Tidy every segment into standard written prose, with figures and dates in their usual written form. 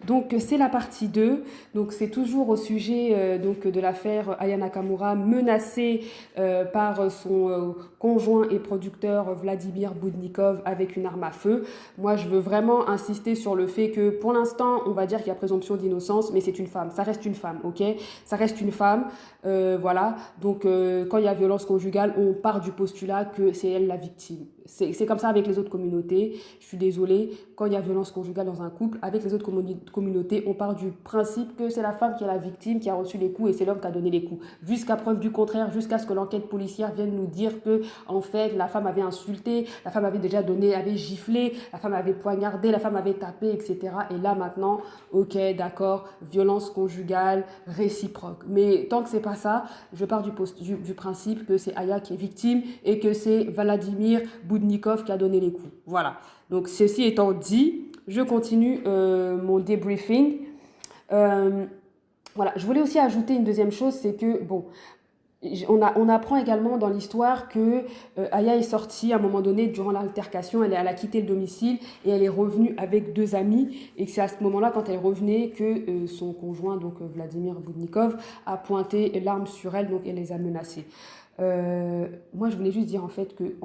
Donc c'est la partie 2. Donc c'est toujours au sujet donc de l'affaire Aya Nakamura menacée par son conjoint et producteur Vladimir Boudnikov avec une arme à feu. Moi je veux vraiment insister sur le fait que pour l'instant on va dire qu'il y a présomption d'innocence, mais c'est une femme, ça reste une femme, ok? Ça reste une femme, voilà. Donc quand il y a violence conjugale, on part du postulat que c'est elle la victime. C'est comme ça avec les autres communautés. Je suis désolée, quand il y a violence conjugale dans un couple, avec les autres communautés, on part du principe que c'est la femme qui est la victime, qui a reçu les coups et c'est l'homme qui a donné les coups. Jusqu'à preuve du contraire, jusqu'à ce que l'enquête policière vienne nous dire que, en fait, la femme avait insulté, la femme avait déjà donné, avait giflé, la femme avait poignardé, la femme avait tapé, etc. Et là maintenant, ok, d'accord, violence conjugale, réciproque. Mais tant que c'est pas ça, je pars du principe que c'est Aya qui est victime et que c'est Vladimir Boudnikov qui a donné les coups. Voilà. Donc, ceci étant dit, je continue mon débriefing. Euh, voilà, je voulais aussi ajouter une deuxième chose, c'est que, bon, on apprend également dans l'histoire que Aya est sortie à un moment donné durant l'altercation, elle a quitté le domicile et elle est revenue avec deux amis et c'est à ce moment-là, quand elle revenait, que son conjoint, donc Vladimir Boudnikov, a pointé l'arme sur elle, donc elle les a menacés. Moi, je voulais juste dire en fait que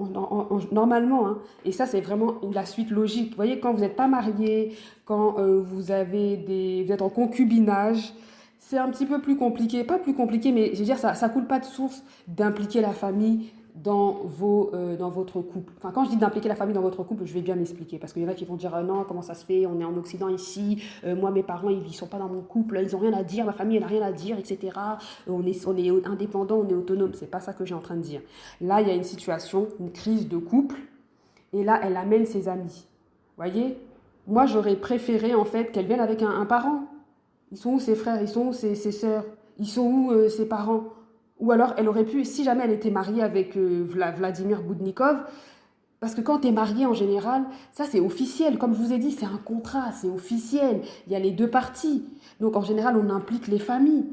normalement, hein, et ça c'est vraiment la suite logique. Vous voyez, quand vous n'êtes pas marié, quand vous êtes en concubinage, c'est un petit peu plus compliqué. Pas plus compliqué, mais je veux dire, ça coule pas de source d'impliquer la famille dans votre couple. Enfin, quand je dis d'impliquer la famille dans votre couple, je vais bien m'expliquer. Parce qu'il y en a qui vont dire non, comment ça se fait, on est en Occident ici, moi, mes parents, ils ne sont pas dans mon couple, ils n'ont rien à dire, ma famille, elle n'a rien à dire, etc. On est indépendant, on est autonome. C'est pas ça que j'ai en train de dire. Là, il y a une situation, une crise de couple, et là, elle amène ses amis. Vous voyez? Moi, j'aurais préféré, en fait, qu'elle vienne avec un parent. Ils sont où ses frères? Ils sont où ses sœurs? Ils sont où ses parents? Ou alors, elle aurait pu, si jamais elle était mariée avec Vladimir Boudnikov, parce que quand tu es marié en général, ça c'est officiel. Comme je vous ai dit, c'est un contrat, c'est officiel. Il y a les deux parties. Donc en général, on implique les familles.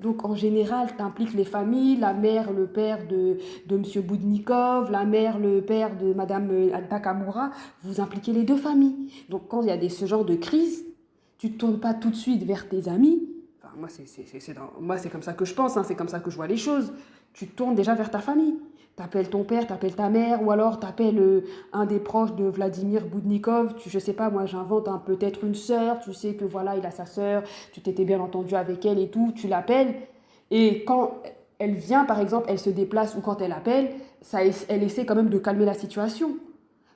Donc en général, tu impliques les familles, la mère, le père de M. Boudnikov, la mère, le père de Mme Takamura, vous impliquez les deux familles. Donc quand il y a ce genre de crise, tu ne te tournes pas tout de suite vers tes amis. Enfin, moi, c'est comme ça que je pense, hein, c'est comme ça que je vois les choses. Tu te tournes déjà vers ta famille. T'appelles ton père, t'appelles ta mère, ou alors t'appelles un des proches de Vladimir Boudnikov. Je sais pas, moi j'invente peut-être une sœur, tu sais que voilà, il a sa sœur, tu t'étais bien entendu avec elle et tout, tu l'appelles. Et quand elle vient, par exemple, elle se déplace ou quand elle appelle, elle essaie quand même de calmer la situation.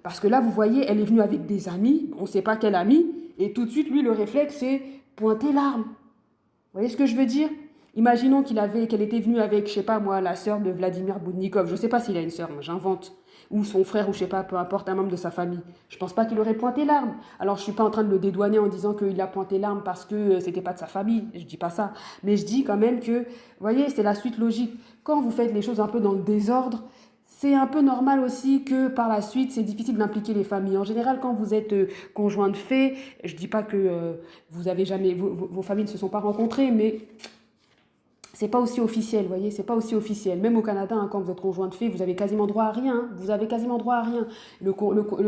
Parce que là, vous voyez, elle est venue avec des amis, on ne sait pas quel ami, et tout de suite, lui, le réflexe, c'est pointer l'arme. Vous voyez ce que je veux dire? Imaginons qu'elle était venue avec, je sais pas moi, la sœur de Vladimir Boudnikov. Je sais pas s'il a une sœur, moi j'invente. Ou son frère, ou je sais pas, peu importe, un membre de sa famille. Je pense pas qu'il aurait pointé l'arme. Alors je suis pas en train de le dédouaner en disant qu'il a pointé l'arme parce que c'était pas de sa famille. Je dis pas ça. Mais je dis quand même que, vous voyez, c'est la suite logique. Quand vous faites les choses un peu dans le désordre, c'est un peu normal aussi que par la suite, c'est difficile d'impliquer les familles. En général, quand vous êtes conjoint de fait, je dis pas que vous avez jamais, vos familles ne se sont pas rencontrées, mais c'est pas aussi officiel, vous voyez, c'est pas aussi officiel. Même au Canada, hein, quand vous êtes conjoint de fait, vous avez quasiment droit à rien. Hein. Vous avez quasiment droit à rien. Le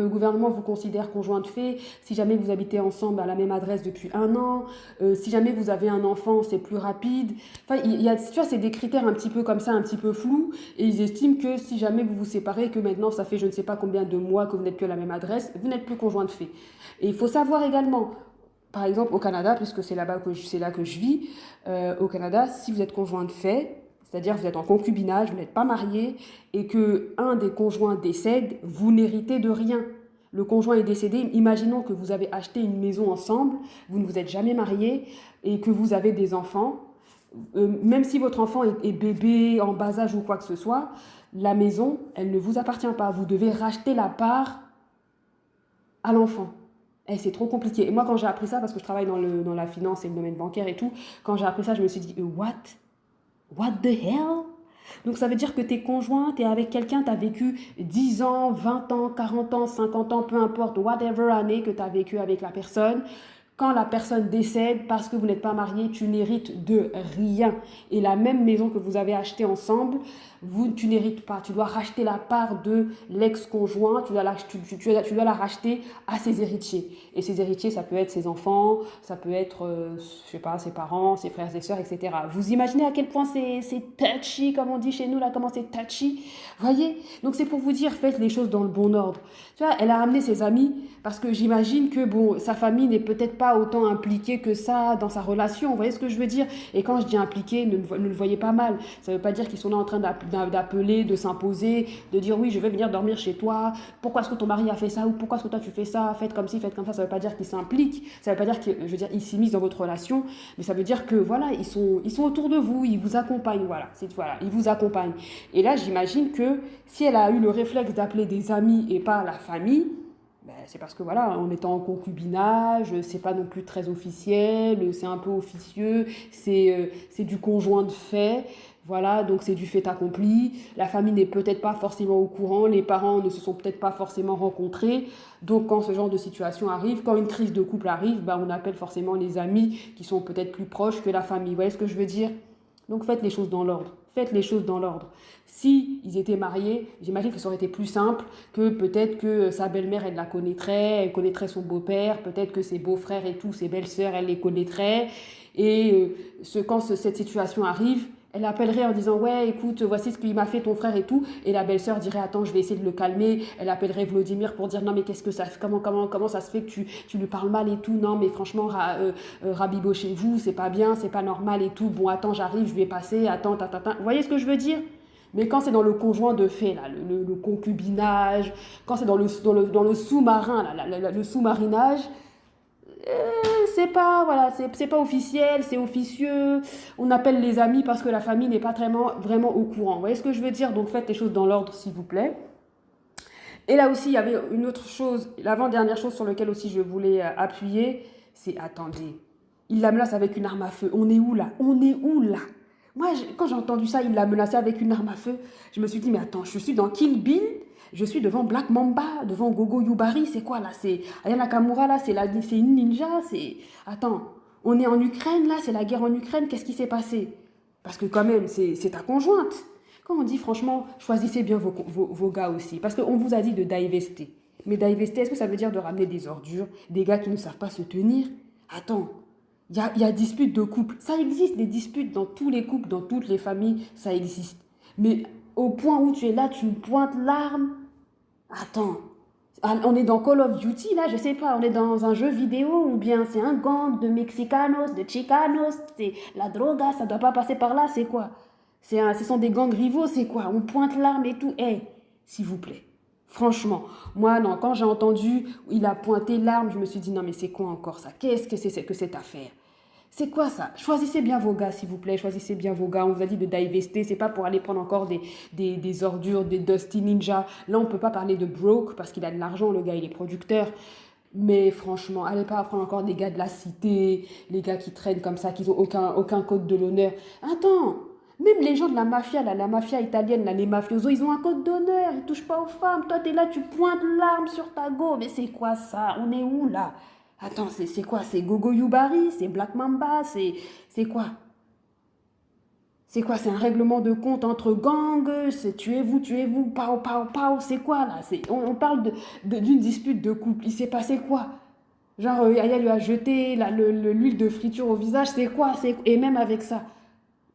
gouvernement vous considère conjoint de fait. Si jamais vous habitez ensemble à la même adresse depuis un an, si jamais vous avez un enfant, c'est plus rapide. Enfin, tu vois, c'est des critères un petit peu comme ça, un petit peu flous. Et ils estiment que si jamais vous vous séparez, que maintenant ça fait je ne sais pas combien de mois que vous n'êtes plus à la même adresse, vous n'êtes plus conjoint de fait. Et il faut savoir également, par exemple, au Canada, puisque c'est là que je vis, au Canada, si vous êtes conjoint de fait, c'est-à-dire vous êtes en concubinage, vous n'êtes pas marié, et que un des conjoints décède, vous n'héritez de rien. Le conjoint est décédé, imaginons que vous avez acheté une maison ensemble, vous ne vous êtes jamais marié, et que vous avez des enfants, même si votre enfant est bébé, en bas âge ou quoi que ce soit, la maison, elle ne vous appartient pas. Vous devez racheter la part à l'enfant. Et c'est trop compliqué. Et moi, quand j'ai appris ça, parce que je travaille dans la finance et le domaine bancaire et tout, quand j'ai appris ça, je me suis dit, what? What the hell? Donc ça veut dire que t'es conjoint, t'es avec quelqu'un, t'as vécu 10 ans, 20 ans, 40 ans, 50 ans, peu importe, whatever année que t'as vécu avec la personne. Quand la personne décède, parce que vous n'êtes pas marié, tu n'hérites de rien. Et la même maison que vous avez achetée ensemble, tu n'hérites pas. Tu dois racheter la part de l'ex-conjoint, tu dois la racheter à ses héritiers. Et ses héritiers, ça peut être ses enfants, ça peut être, je sais pas, ses parents, ses frères et sœurs, etc. Vous imaginez à quel point c'est touchy, comme on dit chez nous, là, comment c'est touchy? Voyez? Donc c'est pour vous dire, faites les choses dans le bon ordre. Tu vois, elle a ramené ses amis parce que j'imagine que bon, sa famille n'est peut-être pas autant impliquée que ça dans sa relation. Vous voyez ce que je veux dire? Et quand je dis impliquée, ne le voyez pas mal. Ça ne veut pas dire qu'ils sont là en train d'appeler, de s'imposer, de dire oui, je vais venir dormir chez toi. Pourquoi est-ce que ton mari a fait ça? Ou pourquoi est-ce que toi tu fais ça? Faites comme ci, faites comme ça. Ça ne veut pas dire qu'ils s'impliquent. Ça ne veut pas dire qu'ils, je veux dire, ils s'immiscent dans votre relation. Mais ça veut dire que voilà, ils sont autour de vous, ils vous accompagnent. Voilà, ils vous accompagnent. Et là, j'imagine que si elle a eu le réflexe d'appeler des amis et pas la famille, ben, c'est parce que voilà, en étant en concubinage, c'est pas non plus très officiel, c'est un peu officieux, c'est du conjoint de fait, voilà, donc c'est du fait accompli. La famille n'est peut-être pas forcément au courant, les parents ne se sont peut-être pas forcément rencontrés. Donc quand ce genre de situation arrive, quand une crise de couple arrive, ben, on appelle forcément les amis qui sont peut-être plus proches que la famille. Vous voyez ce que je veux dire? Donc faites les choses dans l'ordre. Faites les choses dans l'ordre. Si ils étaient mariés, j'imagine que ça aurait été plus simple, que peut-être que sa belle-mère, elle la connaîtrait, elle connaîtrait son beau-père, peut-être que ses beaux-frères et tout, ses belles-sœurs, elle les connaîtrait. Et quand cette situation arrive, elle appellerait en disant ouais écoute voici ce qu'il m'a fait ton frère et tout, et la belle-sœur dirait attends je vais essayer de le calmer. Elle appellerait Vladimir pour dire non mais qu'est-ce que ça comment ça se fait que tu lui parles mal et tout, non mais franchement rabibochez-vous, c'est pas bien, c'est pas normal et tout, bon attends j'arrive, je vais passer, attends vous voyez ce que je veux dire? Mais quand c'est dans le conjoint de fait, là, le concubinage, quand c'est dans le sous-marin, là, le sous-marinage, c'est pas, voilà, c'est pas officiel, c'est officieux. On appelle les amis parce que la famille n'est pas vraiment au courant. Vous voyez ce que je veux dire? Donc faites les choses dans l'ordre, s'il vous plaît. Et là aussi, il y avait une autre chose, l'avant-dernière chose sur laquelle aussi je voulais appuyer, c'est attendez, il la menace avec une arme à feu. On est où là? On est où là? Moi, quand j'ai entendu ça, il l'a menacé avec une arme à feu, je me suis dit, mais attends, je suis dans Kill Bill, je suis devant Black Mamba, devant Gogo Yubari, c'est quoi là? C'est Ayana Nakamura là, c'est une ninja, c'est... Attends, on est en Ukraine là, c'est la guerre en Ukraine, qu'est-ce qui s'est passé? Parce que quand même, c'est ta conjointe. Quand on dit franchement, choisissez bien vos gars aussi. Parce qu'on vous a dit de divester. Mais divester, est-ce que ça veut dire de ramener des ordures, des gars qui ne savent pas se tenir? Attends, il y a disputes de couple. Ça existe des disputes dans tous les couples, dans toutes les familles, ça existe. Mais au point où tu es là, tu me pointes l'arme. Attends, on est dans Call of Duty là, je sais pas, on est dans un jeu vidéo ou bien c'est un gang de Mexicanos, de Chicanos, c'est la droga, ça doit pas passer par là, c'est quoi? Ce sont des gangs rivaux, c'est quoi? On pointe l'arme et tout. Eh, s'il vous plaît. Franchement, moi, non, quand j'ai entendu, il a pointé l'arme, je me suis dit, non, mais c'est quoi encore ça? Qu'est-ce que c'est que cette affaire? C'est quoi ça? Choisissez bien vos gars, s'il vous plaît. Choisissez bien vos gars. On vous a dit de divester. C'est pas pour aller prendre encore des ordures, des Dusty Ninja. Là, on peut pas parler de broke parce qu'il a de l'argent, le gars, il est producteur. Mais franchement, allez pas prendre encore des gars de la cité, les gars qui traînent comme ça, qui n'ont aucun code de l'honneur. Attends, même les gens de la mafia, là, la mafia italienne, là, les mafiosos, ils ont un code d'honneur, ils touchent pas aux femmes. Toi, t'es là, tu pointes l'arme sur ta go. Mais c'est quoi ça? On est où là? Attends, c'est quoi? C'est Gogo Yubari? C'est Black Mamba? C'est quoi? C'est quoi? C'est un règlement de compte entre gangs? C'est tuez-vous, pao, pao, pao? C'est quoi là? On parle d'une dispute de couple. Il s'est passé quoi? Genre, Aya lui a jeté l'huile de friture au visage. C'est quoi? Et même avec ça.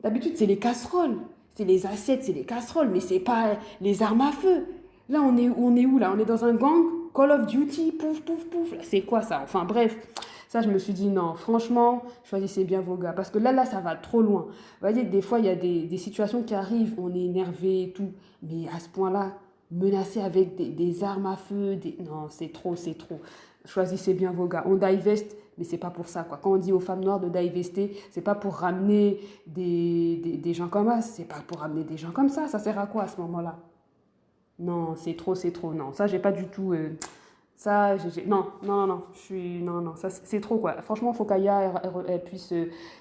D'habitude, c'est les casseroles. C'est les assiettes, c'est les casseroles. Mais c'est pas les armes à feu. Là, on est où là? On est dans un gang? Call of Duty? Pouf, pouf, pouf. C'est quoi ça? Enfin bref. Ça, je me suis dit, non, franchement, choisissez bien vos gars. Parce que là, ça va trop loin. Vous voyez, des fois, il y a des situations qui arrivent, on est énervé et tout. Mais à ce point-là, menacer avec des armes à feu, non, c'est trop, c'est trop. Choisissez bien vos gars. On divest, mais c'est pas pour ça, quoi. Quand on dit aux femmes noires de divester, c'est pas pour ramener des gens comme ça. C'est pas pour ramener des gens comme ça. Ça sert à quoi à ce moment-là? Non, c'est trop, c'est trop. Non, ça, j'ai pas du tout... Ça, non, non, non, non, non, ça, c'est trop, quoi. Franchement, il faut qu'Aya, elle puisse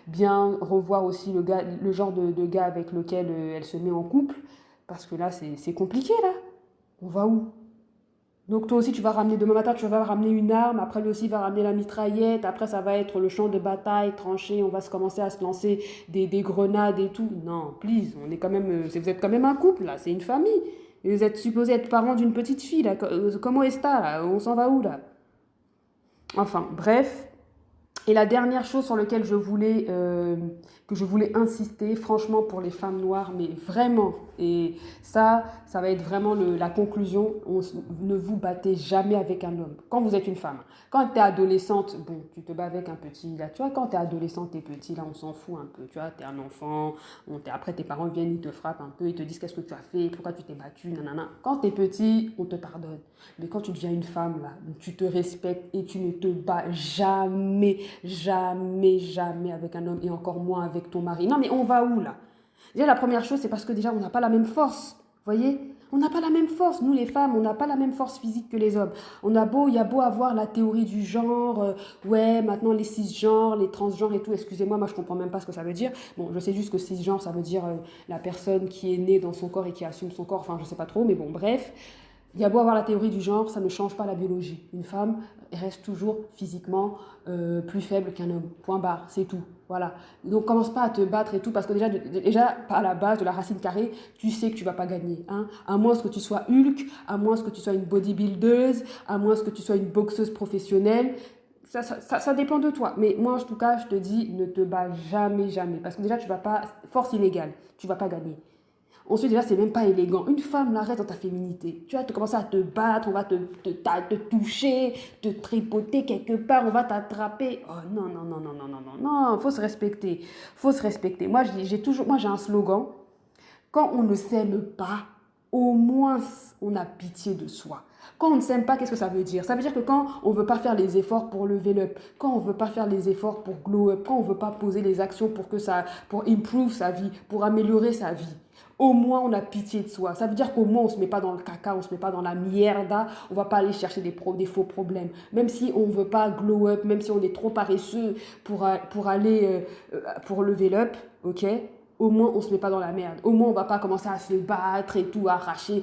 bien revoir aussi le genre de gars avec lequel elle se met en couple. Parce que là, c'est compliqué, là. On va où? Donc toi aussi, tu vas ramener, demain matin, tu vas ramener une arme, après lui aussi va ramener la mitraillette, après ça va être le champ de bataille, tranché, on va se commencer à se lancer des grenades et tout. Non, please, on est quand même, vous êtes quand même un couple, là, c'est une famille. Et vous êtes supposé être parent d'une petite fille, là. Comment est-ce là? On s'en va où, là? Enfin, bref. Et la dernière chose sur laquelle que je voulais insister, franchement, pour les femmes noires, mais vraiment, et ça va être vraiment la conclusion, ne vous battez jamais avec un homme. Quand vous êtes une femme, quand tu es adolescente, bon, tu te bats avec un petit, là, tu vois, quand tu es adolescente, tu es petit, là, on s'en fout un peu, tu vois, tu es un enfant, après tes parents viennent, ils te frappent un peu, ils te disent qu'est-ce que tu as fait, pourquoi tu t'es battu, nanana. Quand tu es petit, on te pardonne. Mais quand tu deviens une femme, là, tu te respectes et tu ne te bats jamais, jamais, jamais avec un homme et encore moins avec ton mari. Non, mais on va où là? Déjà, la première chose, c'est parce que déjà, on n'a pas la même force. Vous voyez? On n'a pas la même force. Nous, les femmes, on n'a pas la même force physique que les hommes. Il y a beau avoir la théorie du genre, ouais, maintenant les cisgenres, les transgenres et tout. Excusez-moi, moi, je comprends même pas ce que ça veut dire. Bon, je sais juste que cisgenre, ça veut dire la personne qui est née dans son corps et qui assume son corps. Enfin, je sais pas trop, mais bon, bref. Il y a beau avoir la théorie du genre, ça ne change pas la biologie. Une femme reste toujours physiquement plus faible qu'un homme. Point barre, c'est tout. Voilà. Donc commence pas à te battre et tout, parce que déjà à la base de la racine carrée, tu sais que tu vas pas gagner. Hein, à moins que tu sois Hulk, à moins que tu sois une bodybuildeuse, à moins que tu sois une boxeuse professionnelle. Ça dépend de toi. Mais moi, en tout cas, je te dis, ne te bats jamais, jamais. Parce que déjà, tu vas pas, force illégale, tu vas pas gagner. Ensuite, déjà, c'est même pas élégant. Une femme, là, reste dans ta féminité. Tu vas te commencer à te battre, on va te toucher, te tripoter quelque part, on va t'attraper. Oh non, non, non, non, non, non, non, non, faut se respecter. Faut se respecter. Moi, j'ai un slogan. Quand on ne s'aime pas, au moins on a pitié de soi. Quand on ne s'aime pas, qu'est-ce que ça veut dire? Ça veut dire que quand on ne veut pas faire les efforts pour level up, quand on ne veut pas faire les efforts pour glow up, quand on ne veut pas poser les actions pour improve sa vie, pour améliorer sa vie, au moins on a pitié de soi. Ça veut dire qu'au moins on ne se met pas dans le caca, on ne se met pas dans la mierda, on ne va pas aller chercher des faux problèmes. Même si on ne veut pas glow up, même si on est trop paresseux pour level up, ok? Au moins on se met pas dans la merde. Au moins on va pas commencer à se battre et tout, à arracher,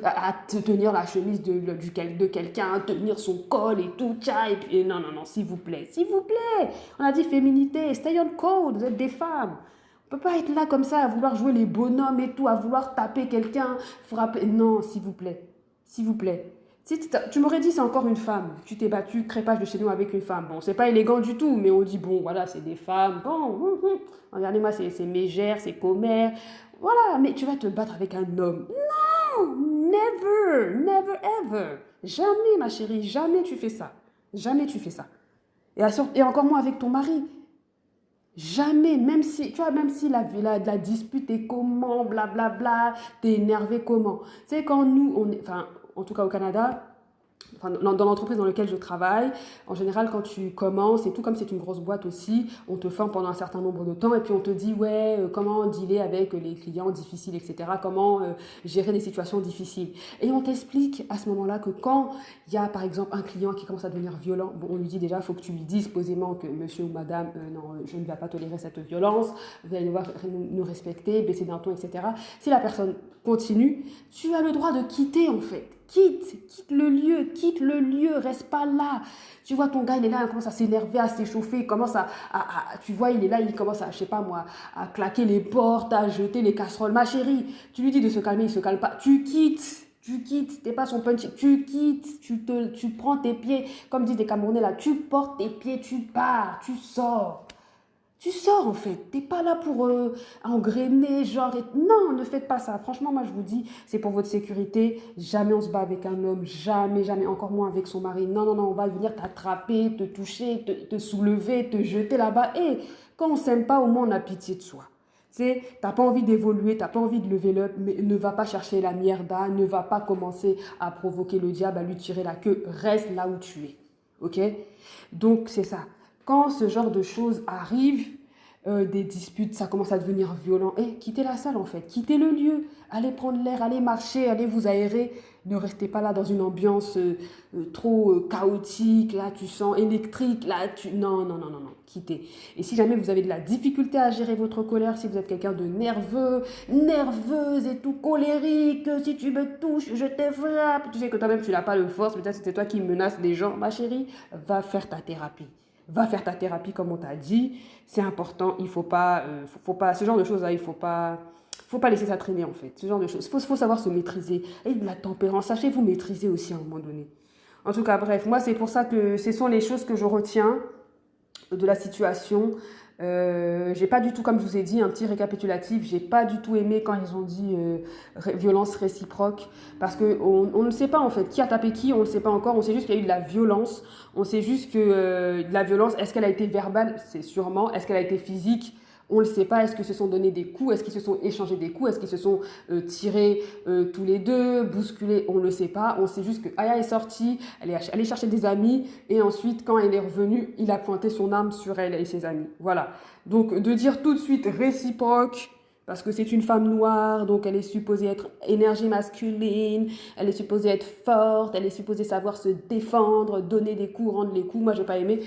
à tenir la chemise de quelqu'un, tenir son col et tout, tcha, et puis non, non, non, s'il vous plaît, s'il vous plaît. On a dit féminité, stay on code, vous êtes des femmes. On peut pas être là comme ça à vouloir jouer les bonhommes et tout, à vouloir taper quelqu'un, frapper. Non, s'il vous plaît, s'il vous plaît. Si tu m'aurais dit c'est encore une femme, tu t'es battu, crépage de chez nous avec une femme. Bon, c'est pas élégant du tout, mais on dit bon, voilà, c'est des femmes. Bon, regardez-moi, c'est mégère, c'est commère. Voilà, mais tu vas te battre avec un homme. Non, never, never ever. Jamais, ma chérie, jamais tu fais ça. Jamais tu fais ça. Et encore moins avec ton mari. Jamais, même si, tu vois, même si la dispute est comment, blablabla, t'es énervé comment. Tu sais, quand nous, enfin, en tout cas au Canada, enfin, dans l'entreprise dans laquelle je travaille, en général, quand tu commences, et tout comme c'est une grosse boîte aussi, on te forme pendant un certain nombre de temps, et puis on te dit, ouais, comment dealer avec les clients difficiles, etc., comment gérer des situations difficiles. Et on t'explique à ce moment-là que quand il y a, par exemple, un client qui commence à devenir violent, bon, on lui dit déjà, il faut que tu lui dises posément que monsieur ou madame, non, je ne vais pas tolérer cette violence, vous allez devoir nous respecter, baisser d'un ton, etc. Si la personne continue, tu as le droit de quitter, en fait. Quitte le lieu, reste pas là. Tu vois, ton gars, il est là, il commence à s'énerver, à s'échauffer, il commence tu vois, il est là, il commence à, je sais pas moi, à claquer les portes, à jeter les casseroles. Ma chérie, tu lui dis de se calmer, il se calme pas. Tu quittes, t'es pas son punch, tu quittes, tu prends tes pieds, comme disent les Camerounais là, tu portes tes pieds, tu pars, tu sors. Tu sors en fait, t'es pas là pour engrainer, genre, non, ne faites pas ça. Franchement, moi je vous dis, c'est pour votre sécurité. Jamais on se bat avec un homme, jamais, jamais, encore moins avec son mari. Non, non, non, on va venir t'attraper, te toucher, te soulever, te jeter là-bas. Et quand on s'aime pas, au moins on a pitié de soi. Tu sais, t'as pas envie d'évoluer, t'as pas envie de lever up, mais ne va pas chercher la mierda, ne va pas commencer à provoquer le diable, à lui tirer la queue, reste là où tu es. Ok? Donc c'est ça. Quand ce genre de choses arrivent, des disputes, ça commence à devenir violent, quittez la salle en fait, quittez le lieu, allez prendre l'air, allez marcher, allez vous aérer Ne restez pas là dans une ambiance trop chaotique, là tu sens électrique, là tu... Non, non, non, non, non, quittez. Et si jamais vous avez de la difficulté à gérer votre colère, si vous êtes quelqu'un de nerveux, nerveuse et tout colérique, si tu me touches, je te frappe, tu sais que toi-même tu n'as pas le force, peut-être c'est toi qui menaces les gens, ma chérie, va faire ta thérapie. Va faire ta thérapie comme on t'a dit, c'est important, il faut pas, ce genre de choses là, il faut pas laisser ça traîner en fait, ce genre de choses. Faut savoir se maîtriser. Et de la tempérance, sachez vous maîtriser aussi à un moment donné. En tout cas, bref, moi c'est pour ça que ce sont les choses que je retiens de la situation. J'ai pas du tout, comme je vous ai dit, un petit récapitulatif, j'ai pas du tout aimé quand ils ont dit violence réciproque, parce que on ne sait pas en fait qui a tapé qui, on ne sait pas encore, on sait juste qu'il y a eu de la violence, on sait juste que de la violence, est-ce qu'elle a été verbale, c'est sûrement, est-ce qu'elle a été physique, on ne le sait pas, est-ce qu'ils se sont donné des coups, est-ce qu'ils se sont échangés des coups, est-ce qu'ils se sont tirés tous les deux, bousculés, on ne le sait pas. On sait juste que Aya est sortie, elle est allée chercher des amis, et ensuite, quand elle est revenue, il a pointé son arme sur elle et ses amis. Voilà. Donc, de dire tout de suite réciproque, parce que c'est une femme noire, donc elle est supposée être énergie masculine, elle est supposée être forte, elle est supposée savoir se défendre, donner des coups, rendre les coups. Moi, j'ai pas aimé,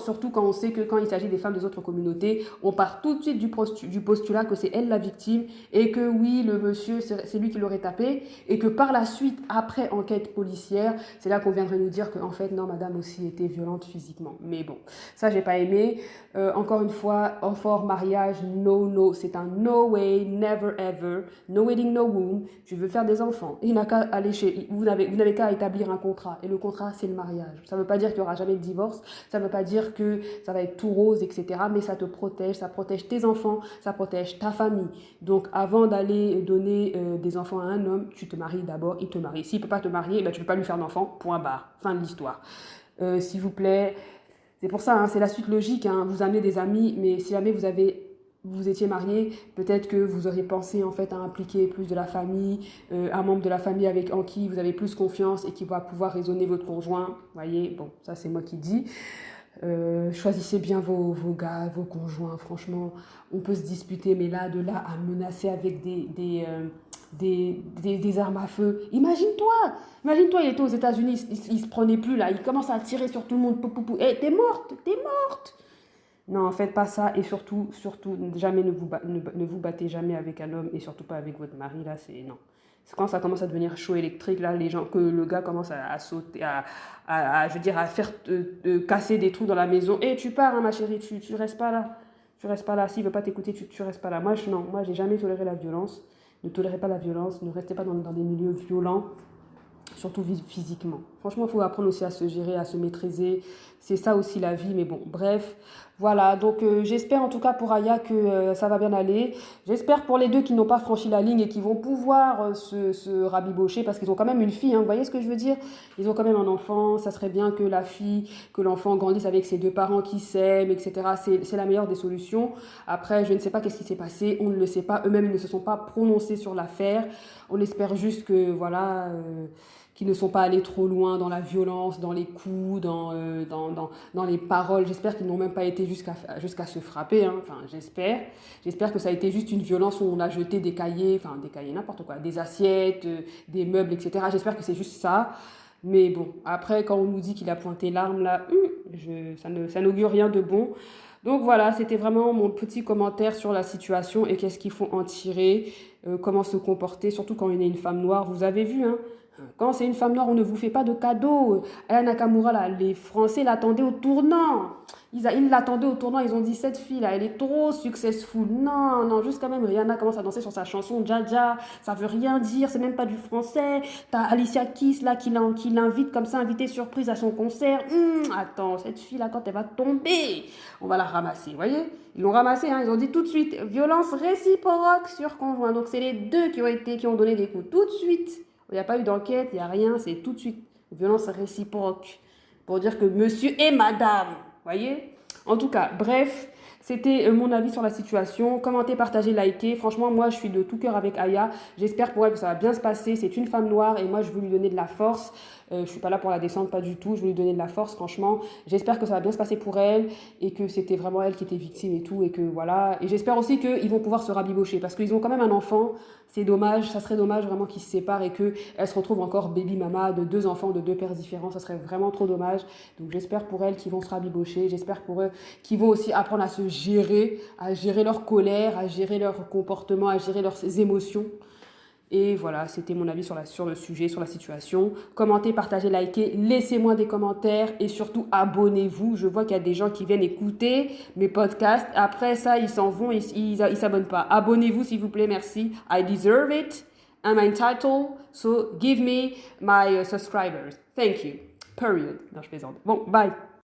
surtout quand on sait que quand il s'agit des femmes des autres communautés, on part tout de suite du postulat que c'est elle la victime et que oui, le monsieur, c'est lui qui l'aurait tapé et que par la suite, après enquête policière, c'est là qu'on viendrait nous dire qu'en fait, non, madame aussi était violente physiquement. Mais bon, ça, j'ai pas aimé. Encore une fois, fort mariage, no, no, c'est un no way, never ever, no wedding, no womb. Tu veux faire des enfants, il n'a qu'à aller vous n'avez qu'à établir un contrat. Et le contrat, c'est le mariage. Ça ne veut pas dire qu'il n'y aura jamais de divorce, ça ne veut pas dire que ça va être tout rose, etc. Mais ça te protège, ça protège tes enfants, ça protège ta famille. Donc, avant d'aller donner des enfants à un homme, tu te maries d'abord, il te marie. S'il ne peut pas te marier, ben, tu ne peux pas lui faire d'enfant, point barre, fin de l'histoire. S'il vous plaît... C'est pour ça, hein, c'est la suite logique. Hein. Vous amenez des amis, mais si jamais vous étiez marié, peut-être que vous auriez pensé en fait à impliquer plus de la famille, un membre de la famille en qui vous avez plus confiance et qui va pouvoir raisonner votre conjoint. Vous voyez, bon, ça c'est moi qui dis. Choisissez bien vos gars, vos conjoints. Franchement, on peut se disputer, mais là, de là à menacer avec des armes à feu. Imagine-toi, il était aux États-Unis, il se prenait plus là, il commence à tirer sur tout le monde. Eh, t'es morte. Non, faites pas ça et surtout, jamais ne vous battez jamais avec un homme et surtout pas avec votre mari. Là, c'est non. C'est quand ça commence à devenir chaud électrique, là, les gens, que le gars commence à sauter, je veux dire, à faire casser des trous dans la maison. Et tu pars, hein, ma chérie, tu restes pas là. Tu restes pas là. S'il veut pas t'écouter, tu restes pas là. Non, moi, j'ai jamais toléré la violence. Ne tolérez pas la violence. Ne restez pas dans des milieux violents. Surtout physiquement. Franchement, il faut apprendre aussi à se gérer, à se maîtriser. C'est ça aussi la vie, mais bon, bref. Voilà, donc j'espère en tout cas pour Aya que ça va bien aller. J'espère pour les deux qui n'ont pas franchi la ligne et qui vont pouvoir se rabibocher parce qu'ils ont quand même une fille, hein, vous voyez ce que je veux dire? Ils ont quand même un enfant, ça serait bien que l'enfant grandisse avec ses deux parents qui s'aiment, etc. C'est la meilleure des solutions. Après, je ne sais pas qu'est-ce qui s'est passé, on ne le sait pas. Eux-mêmes, ils ne se sont pas prononcés sur l'affaire. On espère juste que, voilà... qui ne sont pas allés trop loin dans la violence, dans les coups, dans les paroles. J'espère qu'ils n'ont même pas été jusqu'à se frapper. Hein. Enfin, j'espère. J'espère que ça a été juste une violence où on a jeté des cahiers, n'importe quoi, des assiettes, des meubles, etc. J'espère que c'est juste ça. Mais bon, après, quand on nous dit qu'il a pointé l'arme, là, ça n'augure rien de bon. Donc voilà, c'était vraiment mon petit commentaire sur la situation et qu'est-ce qu'il faut en tirer, comment se comporter, surtout quand on est une femme noire. Vous avez vu, hein, quand c'est une femme noire, on ne vous fait pas de cadeaux. Aya Nakamura, là, les Français l'attendaient au tournant. Ils l'attendaient au tournant, ils ont dit, cette fille là, elle est trop successful. Non, non, juste quand même, Rihanna commence à danser sur sa chanson Jaja, ça veut rien dire, c'est même pas du français. T'as Alicia Keys là qui l'invite comme ça, invité surprise à son concert. Attends, cette fille là, quand elle va tomber, on va la ramasser, vous voyez? Ils l'ont ramassée, hein, ils ont dit tout de suite, violence réciproque sur conjoint. Donc c'est les deux qui ont donné des coups tout de suite. Il n'y a pas eu d'enquête, il n'y a rien, c'est tout de suite violence réciproque. Pour dire que monsieur et madame, voyez? En tout cas, bref, C'était mon avis sur la situation. Commentez, partagez, likez. Franchement, moi, je suis de tout cœur avec Aya. J'espère pour elle que ça va bien se passer. C'est une femme noire et moi, je veux lui donner de la force. Je suis pas là pour la descendre, pas du tout. Je veux lui donner de la force, franchement. J'espère que ça va bien se passer pour elle et que c'était vraiment elle qui était victime et tout. Et que voilà. Et j'espère aussi qu'ils vont pouvoir se rabibocher parce qu'ils ont quand même un enfant. C'est dommage, ça serait dommage vraiment qu'ils se séparent et qu'elle se retrouve encore baby mama de deux enfants de deux pères différents. Ça serait vraiment trop dommage. Donc j'espère pour elle qu'ils vont se rabibocher. J'espère pour eux qu'ils vont aussi apprendre à gérer leur colère, à gérer leur comportement, à gérer leurs émotions. Et voilà, c'était mon avis sur le sujet, sur la situation. Commentez, partagez, likez, laissez-moi des commentaires et surtout abonnez-vous. Je vois qu'il y a des gens qui viennent écouter mes podcasts. Après ça, ils s'en vont, ils s'abonnent pas. Abonnez-vous s'il vous plaît, merci. I deserve it. I'm entitled. So give me my subscribers. Thank you. Period. Non, je plaisante. Bon, bye.